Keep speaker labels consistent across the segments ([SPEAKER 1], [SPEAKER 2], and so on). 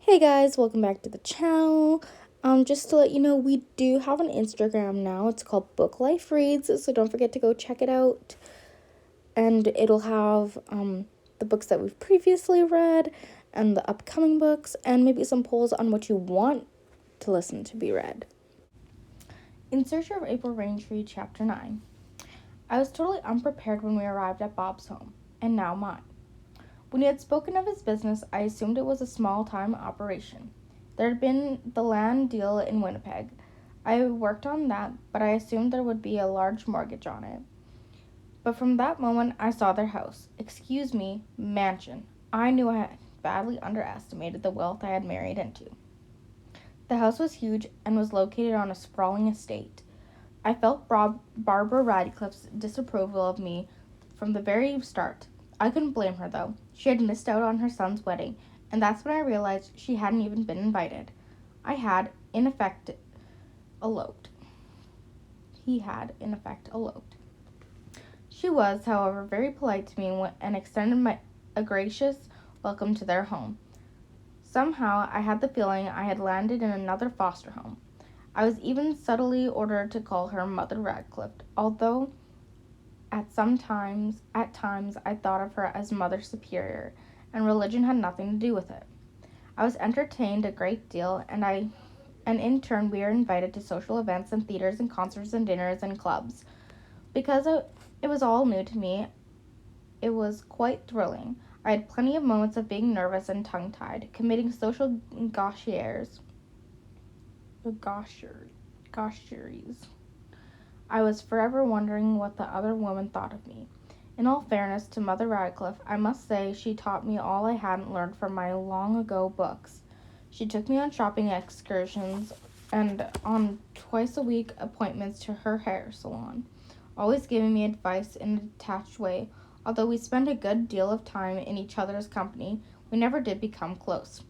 [SPEAKER 1] Hey guys, welcome back to the channel. Just to let you know, we do have an Instagram now. It's called Book Life Reads, so don't forget to go check it out. And it'll have the books that we've previously read and the upcoming books and maybe some polls on what you want to listen to be read. In Search of April Raintree, Chapter 9. I was totally unprepared when we arrived at Bob's home, and now mine. When he had spoken of his business, I assumed it was a small-time operation. There had been the land deal in Winnipeg. I worked on that, but I assumed there would be a large mortgage on it. But from that moment, I saw their house. Excuse me, mansion. I knew I had badly underestimated the wealth I had married into. The house was huge and was located on a sprawling estate. I felt Barbara Radcliffe's disapproval of me from the very start. I couldn't blame her, though. She had missed out on her son's wedding, and that's when I realized she hadn't even been invited. I had, in effect, eloped. He had, in effect, eloped. She was, however, very polite to me and extended a gracious welcome to their home. Somehow, I had the feeling I had landed in another foster home. I was even subtly ordered to call her Mother Radcliffe, although at times I thought of her as Mother Superior, and religion had nothing to do with it. I was entertained a great deal, and in turn we were invited to social events and theaters and concerts and dinners and clubs. Because it was all new to me, it was quite thrilling. I had plenty of moments of being nervous and tongue-tied, committing social gaucheries. I was forever wondering what the other woman thought of me. In all fairness to Mother Radcliffe, I must say she taught me all I hadn't learned from my long-ago books. She took me on shopping excursions and on twice-a-week appointments to her hair salon, always giving me advice in a detached way. Although we spent a good deal of time in each other's company, we never did become close,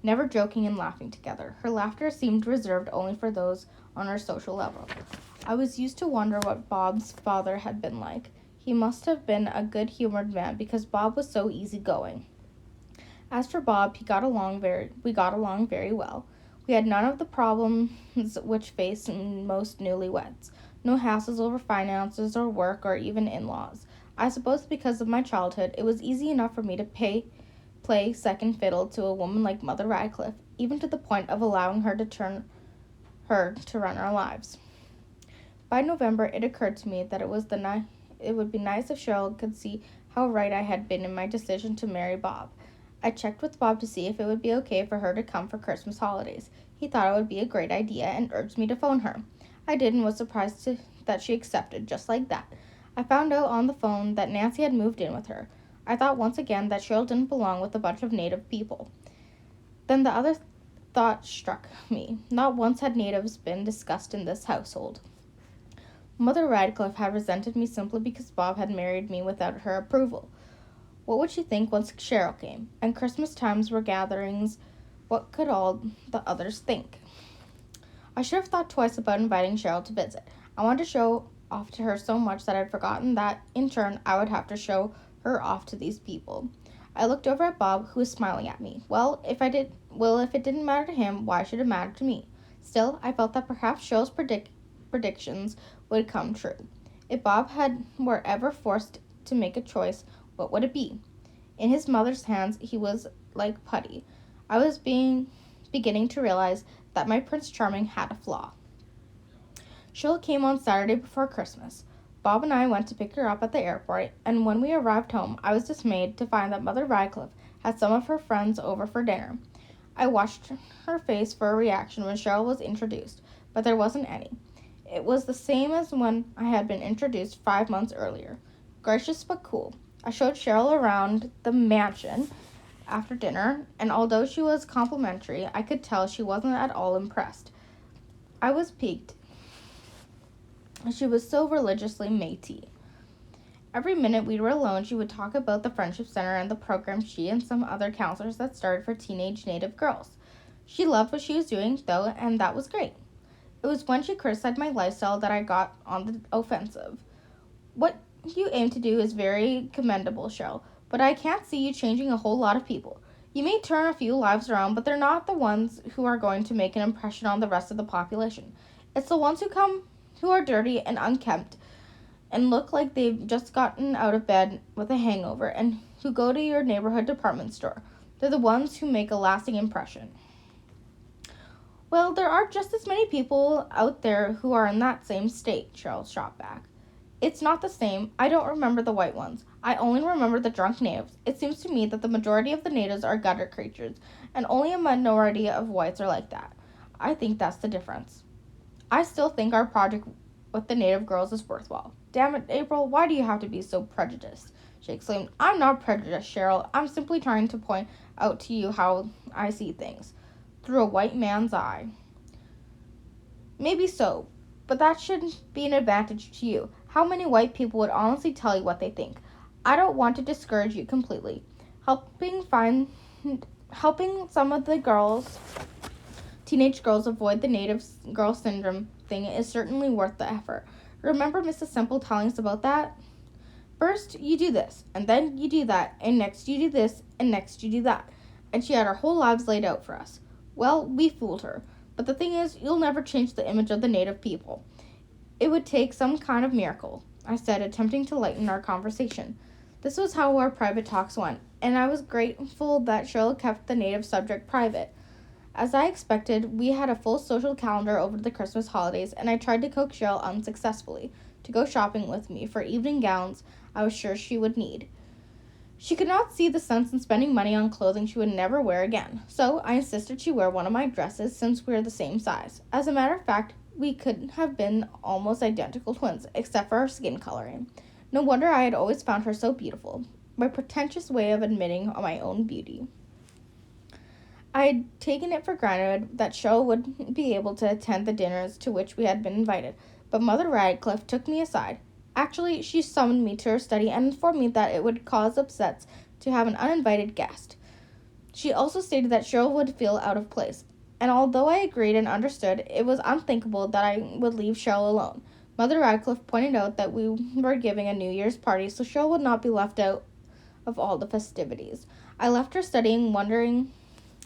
[SPEAKER 1] never joking and laughing together. Her laughter seemed reserved only for those on our social level. I was used to wonder what Bob's father had been like. He must have been a good-humored man because Bob was so easygoing. As for Bob, we got along very well. We had none of the problems which face most newlyweds. No hassles over finances or work or even in-laws. I suppose because of my childhood, it was easy enough for me to play second fiddle to a woman like Mother Radcliffe, even to the point of allowing her to run our lives. By November, it occurred to me that it would be nice if Cheryl could see how right I had been in my decision to marry Bob. I checked with Bob to see if it would be okay for her to come for Christmas holidays. He thought it would be a great idea and urged me to phone her. I did and was surprised that she accepted, just like that. I found out on the phone that Nancy had moved in with her. I thought once again that Cheryl didn't belong with a bunch of native people. Then the other thought struck me. Not once had natives been discussed in this household. Mother Radcliffe had resented me simply because Bob had married me without her approval. What would she think once Cheryl came? And Christmas times were gatherings. What could all the others think? I should have thought twice about inviting Cheryl to visit. I wanted to show off to her so much that I'd forgotten that, in turn, I would have to show her off to these people. I looked over at Bob, who was smiling at me. If it didn't matter to him, why should it matter to me? Still, I felt that perhaps Cheryl's predictions would come true. If Bob were ever forced to make a choice, what would it be? In his mother's hands, he was like putty. I was beginning to realize that my Prince Charming had a flaw. Cheryl came on Saturday before Christmas. Bob and I went to pick her up at the airport, and when we arrived home, I was dismayed to find that Mother Radcliffe had some of her friends over for dinner. I watched her face for a reaction when Cheryl was introduced, but there wasn't any. It was the same as when I had been introduced 5 months earlier. Gracious but cool. I showed Cheryl around the mansion after dinner, and although she was complimentary, I could tell she wasn't at all impressed. I was piqued. She was so religiously Métis. Every minute we were alone, she would talk about the Friendship Center and the program she and some other counselors had started for teenage Native girls. She loved what she was doing, though, and that was great. It was when she criticized my lifestyle that I got on the offensive. What you aim to do is very commendable, Cheryl, but I can't see you changing a whole lot of people. You may turn a few lives around, but they're not the ones who are going to make an impression on the rest of the population. It's the ones who are dirty and unkempt and look like they've just gotten out of bed with a hangover and who go to your neighborhood department store. They're the ones who make a lasting impression. Well, there are just as many people out there who are in that same state, Cheryl shot back. It's not the same. I don't remember the white ones. I only remember the drunk natives. It seems to me that the majority of the natives are gutter creatures, and only a minority of whites are like that. I think that's the difference. I still think our project with the native girls is worthwhile. Damn it, April, why do you have to be so prejudiced? She exclaimed. I'm not prejudiced, Cheryl. I'm simply trying to point out to you how I see things. Through a white man's eye. Maybe so, but that shouldn't be an advantage to you. How many white people would honestly tell you what they think? I don't want to discourage you completely. Helping some of the teenage girls avoid the native girl syndrome thing is certainly worth the effort. Remember Mrs. Semple telling us about that? First you do this, and then you do that, and next you do this, and next you do that. And she had our whole lives laid out for us. Well, we fooled her. But the thing is, you'll never change the image of the native people. It would take some kind of miracle, I said, attempting to lighten our conversation. This was how our private talks went, and I was grateful that Cheryl kept the native subject private. As I expected, we had a full social calendar over the Christmas holidays, and I tried to coax Cheryl unsuccessfully to go shopping with me for evening gowns I was sure she would need. She could not see the sense in spending money on clothing she would never wear again, so I insisted she wear one of my dresses since we were the same size. As a matter of fact, we could have been almost identical twins, except for our skin coloring. No wonder I had always found her so beautiful. My pretentious way of admitting my own beauty. I had taken it for granted that Cheryl would be able to attend the dinners to which we had been invited, but Mother Radcliffe took me aside. Actually, she summoned me to her study and informed me that it would cause upsets to have an uninvited guest. She also stated that Cheryl would feel out of place, and although I agreed and understood, it was unthinkable that I would leave Cheryl alone. Mother Radcliffe pointed out that we were giving a New Year's party, so Cheryl would not be left out of all the festivities. I left her study wondering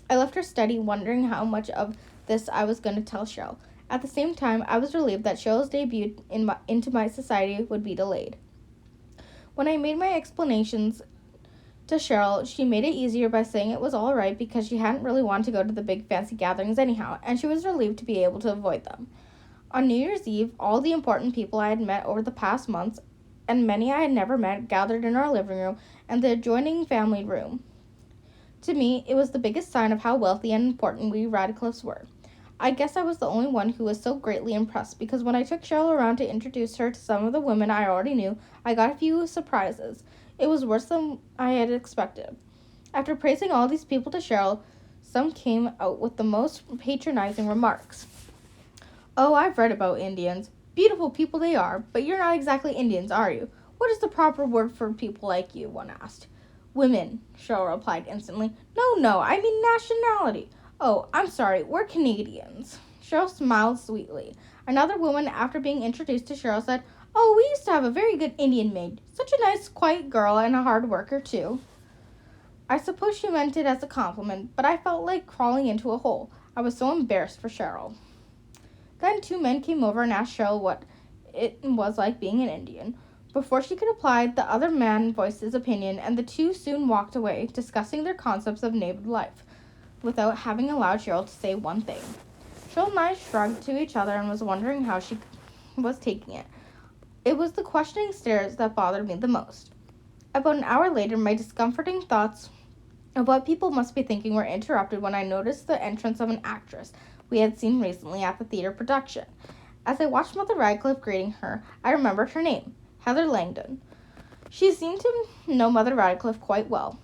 [SPEAKER 1] how much of this I was going to tell Cheryl. At the same time, I was relieved that Cheryl's debut into my society would be delayed. When I made my explanations to Cheryl, she made it easier by saying it was all right because she hadn't really wanted to go to the big fancy gatherings anyhow, and she was relieved to be able to avoid them. On New Year's Eve, all the important people I had met over the past months, and many I had never met, gathered in our living room and the adjoining family room. To me, it was the biggest sign of how wealthy and important we Radcliffes were. I guess I was the only one who was so greatly impressed, because when I took Cheryl around to introduce her to some of the women I already knew, I got a few surprises. It was worse than I had expected. After praising all these people to Cheryl, some came out with the most patronizing remarks. Oh, I've read about Indians. Beautiful people they are, but you're not exactly Indians, are you? What is the proper word for people like you? One asked. Women, Cheryl replied instantly. No, I mean nationality. Oh, I'm sorry, we're Canadians. Cheryl smiled sweetly. Another woman, after being introduced to Cheryl, said, Oh, we used to have a very good Indian maid. Such a nice, quiet girl and a hard worker, too. I suppose she meant it as a compliment, but I felt like crawling into a hole. I was so embarrassed for Cheryl. Then 2 men came over and asked Cheryl what it was like being an Indian. Before she could reply, the other man voiced his opinion, and the two soon walked away, discussing their concepts of native life, without having allowed Cheryl to say one thing. Cheryl and I shrugged to each other and was wondering how she was taking it. It was the questioning stares that bothered me the most. About an hour later, my discomforting thoughts of what people must be thinking were interrupted when I noticed the entrance of an actress we had seen recently at the theater production. As I watched Mother Radcliffe greeting her, I remembered her name, Heather Langdon. She seemed to know Mother Radcliffe quite well.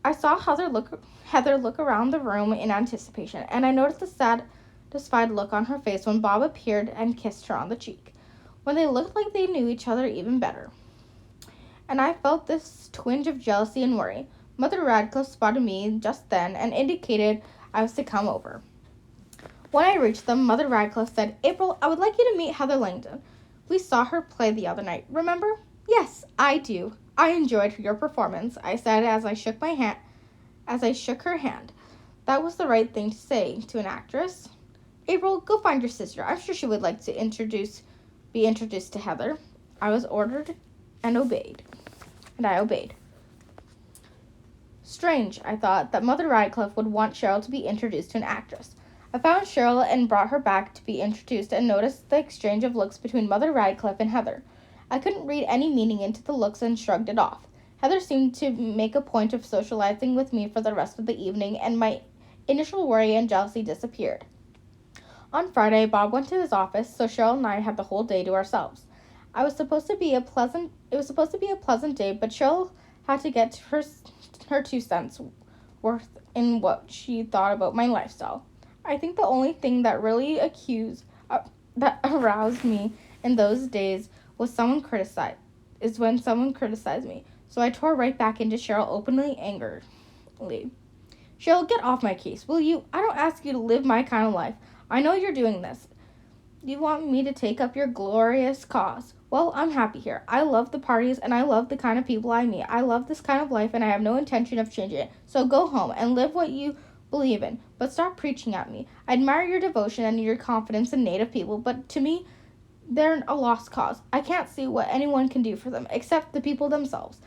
[SPEAKER 1] I saw Heather look around the room in anticipation, and I noticed the satisfied look on her face when Bob appeared and kissed her on the cheek, when they looked like they knew each other even better. And I felt this twinge of jealousy and worry. Mother Radcliffe spotted me just then and indicated I was to come over. When I reached them, Mother Radcliffe said, April, I would like you to meet Heather Langdon. We saw her play the other night, remember? Yes, I do. I enjoyed your performance, I said as I shook my hand as I shook her hand. That was the right thing to say to an actress. April, go find your sister. I'm sure she would like to be introduced to Heather. I was ordered and obeyed. And I obeyed. Strange, I thought, that Mother Radcliffe would want Cheryl to be introduced to an actress. I found Cheryl and brought her back to be introduced and noticed the exchange of looks between Mother Radcliffe and Heather. I couldn't read any meaning into the looks and shrugged it off. Heather seemed to make a point of socializing with me for the rest of the evening, and my initial worry and jealousy disappeared. On Friday, Bob went to his office, so Cheryl and I had the whole day to ourselves. It was supposed to be a pleasant day, but Cheryl had to get her 2 cents worth in what she thought about my lifestyle. I think the only thing that really that aroused me in those days was when someone criticized me. So I tore right back into Cheryl openly angrily. Cheryl, get off my case, will you? I don't ask you to live my kind of life. I know you're doing this. You want me to take up your glorious cause. Well, I'm happy here. I love the parties and I love the kind of people I meet. I love this kind of life and I have no intention of changing it. So go home and live what you believe in, but stop preaching at me. I admire your devotion and your confidence in Native people, but to me, they're a lost cause. I can't see what anyone can do for them, except the people themselves.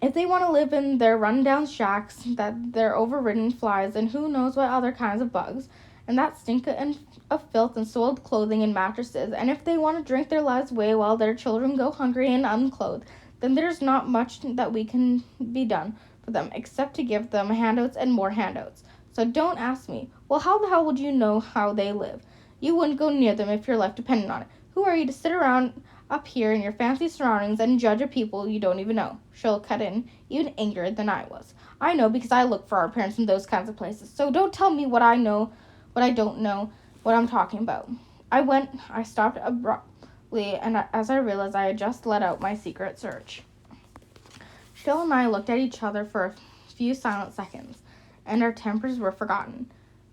[SPEAKER 1] If they want to live in their run-down shacks, that they're overridden flies and who knows what other kinds of bugs, and that stink of filth and soiled clothing and mattresses, and if they want to drink their lives away while their children go hungry and unclothed, then there's not much that we can be done for them except to give them handouts and more handouts. So don't ask me, well, how the hell would you know how they live? You wouldn't go near them if your life depended on it. Who are you to sit around up here in your fancy surroundings and judge a people you don't even know? She'll cut in, even angrier than I was. I know because I look for our parents in those kinds of places. So don't tell me what I don't know, what I'm talking about. I stopped abruptly, and as I realized I had just let out my secret search. Phil and I looked at each other for a few silent seconds, and our tempers were forgotten.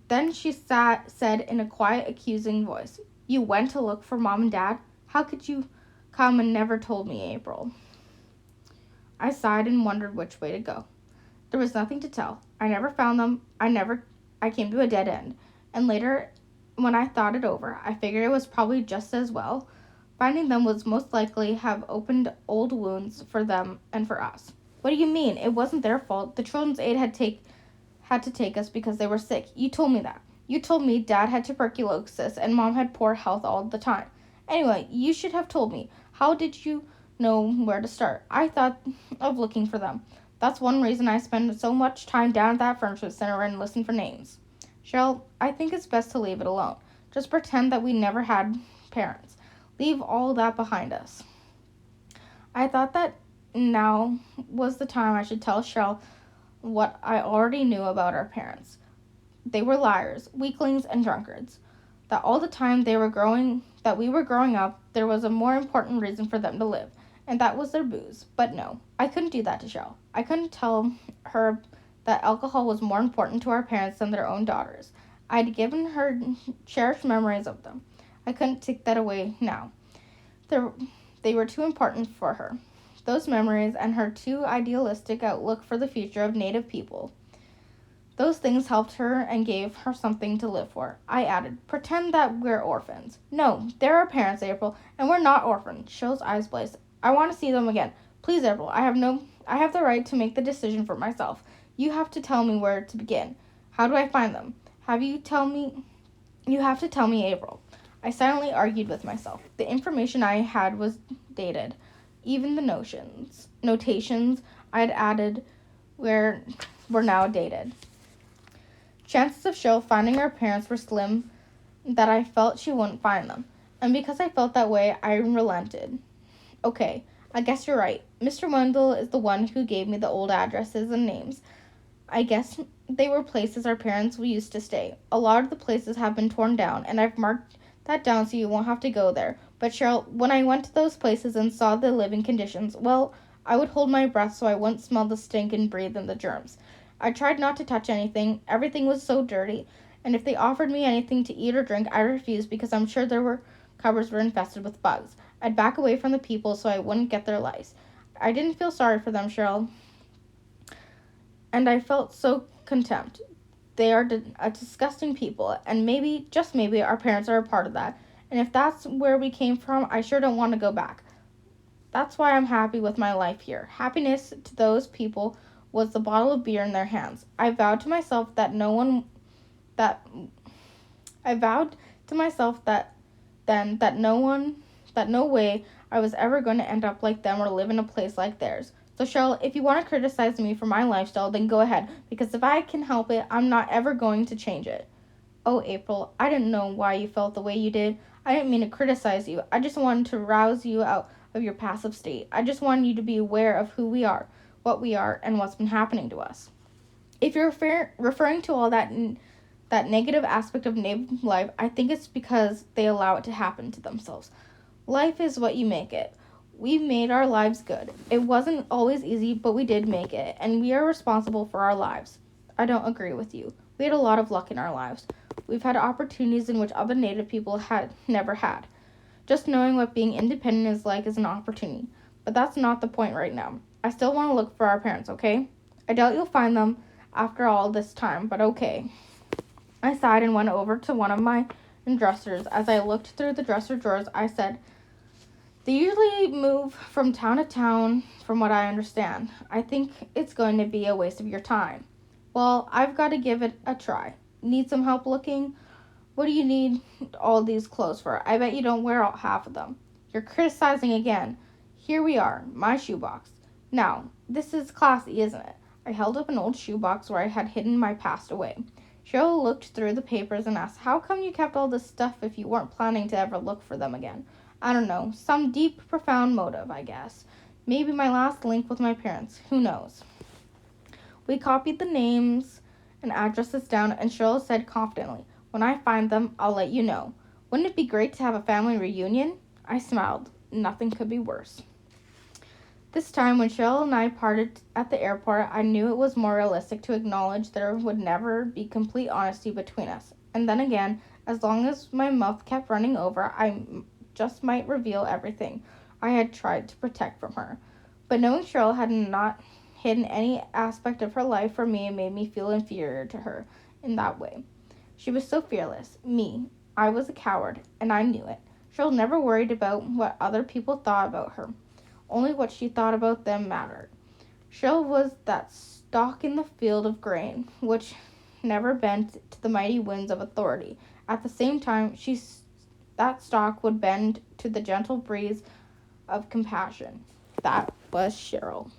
[SPEAKER 1] Then she said in a quiet, accusing voice, You went to look for Mom and Dad? How could you come and never told me, April? I sighed and wondered which way to go. There was nothing to tell. I never found them. I came to a dead end. And later, when I thought it over, I figured it was probably just as well. Finding them was most likely have opened old wounds for them and for us. What do you mean? It wasn't their fault. The Children's Aid had to take us because they were sick. You told me that. You told me Dad had tuberculosis and Mom had poor health all the time. Anyway, you should have told me. How did you know where to start? I thought of looking for them. That's one reason I spend so much time down at that furniture center and listen for names. Cheryl, I think it's best to leave it alone. Just pretend that we never had parents. Leave all that behind us. I thought that now was the time I should tell Cheryl what I already knew about our parents. They were liars, weaklings, and drunkards. That all the time we were growing up, there was a more important reason for them to live, and that was their booze. But no, I couldn't do that to Cheryl. I couldn't tell her that alcohol was more important to our parents than their own daughters. I'd given her cherished memories of them. I couldn't take that away now. They were too important for her. Those memories and her too idealistic outlook for the future of Native people. Those things helped her and gave her something to live for. I added, pretend that we're orphans. No, they're our parents, April, and we're not orphans. Cheryl's eyes blazed. I want to see them again. Please, April, I have the right to make the decision for myself. You have to tell me where to begin. How do I find them? You have to tell me, April. I silently argued with myself. The information I had was dated. Even the notations I had added were now dated. Chances of Cheryl finding her parents were slim that I felt she wouldn't find them. And because I felt that way, I relented. Okay, I guess you're right. Mr. Wendell is the one who gave me the old addresses and names. I guess they were places our parents used to stay. A lot of the places have been torn down, and I've marked that down so you won't have to go there. But Cheryl, when I went to those places and saw the living conditions, well, I would hold my breath so I wouldn't smell the stink and breathe in the germs. I tried not to touch anything. Everything was so dirty. And if they offered me anything to eat or drink, I refused because I'm sure cupboards were infested with bugs. I'd back away from the people so I wouldn't get their lice. I didn't feel sorry for them, Cheryl. and I felt so contempt. They are a disgusting people, and maybe, just maybe, our parents are a part of that. And if that's where we came from, I sure don't want to go back. That's why I'm happy with my life here. Happiness to those people was the bottle of beer in their hands. I vowed to myself that no way I was ever going to end up like them or live in a place like theirs. So Cheryl, if you want to criticize me for my lifestyle, then go ahead, because if I can help it, I'm not ever going to change it. Oh, April, I didn't know why you felt the way you did. I didn't mean to criticize you. I just wanted to rouse you out of your passive state. I just wanted you to be aware of who we are, what we are, and what's been happening to us. If you're referring to all that negative aspect of native life, I think it's because they allow it to happen to themselves. Life is what you make it. We made our lives good. It wasn't always easy, but we did make it, and we are responsible for our lives. I don't agree with you. We had a lot of luck in our lives. We've had opportunities in which other Native people had never had. Just knowing what being independent is like is an opportunity. But that's not the point right now. I still want to look for our parents, okay? I doubt you'll find them after all this time, but okay. I sighed and went over to one of my dressers. As I looked through the dresser drawers, I said, "They usually move from town to town, from what I understand. I think it's going to be a waste of your time." "Well, I've got to give it a try. Need some help looking? What do you need all these clothes for? I bet you don't wear half of them." "You're criticizing again. Here we are, my shoebox. Now, this is classy, isn't it?" I held up an old shoebox where I had hidden my past away. Cheryl looked through the papers and asked, "How come you kept all this stuff if you weren't planning to ever look for them again?" "I don't know. Some deep, profound motive, I guess. Maybe my last link with my parents. Who knows?" We copied the names and addresses down, and Cheryl said confidently, "When I find them, I'll let you know. Wouldn't it be great to have a family reunion?" I smiled. Nothing could be worse. This time, when Cheryl and I parted at the airport, I knew it was more realistic to acknowledge there would never be complete honesty between us. And then again, as long as my mouth kept running over, I just might reveal everything I had tried to protect from her. But knowing Cheryl had not hidden any aspect of her life from me made me feel inferior to her in that way. She was so fearless. Me, I was a coward, and I knew it. Cheryl never worried about what other people thought about her. Only what she thought about them mattered. Cheryl was that stalk in the field of grain, which never bent to the mighty winds of authority. At the same time, that stalk would bend to the gentle breeze of compassion. That was Cheryl.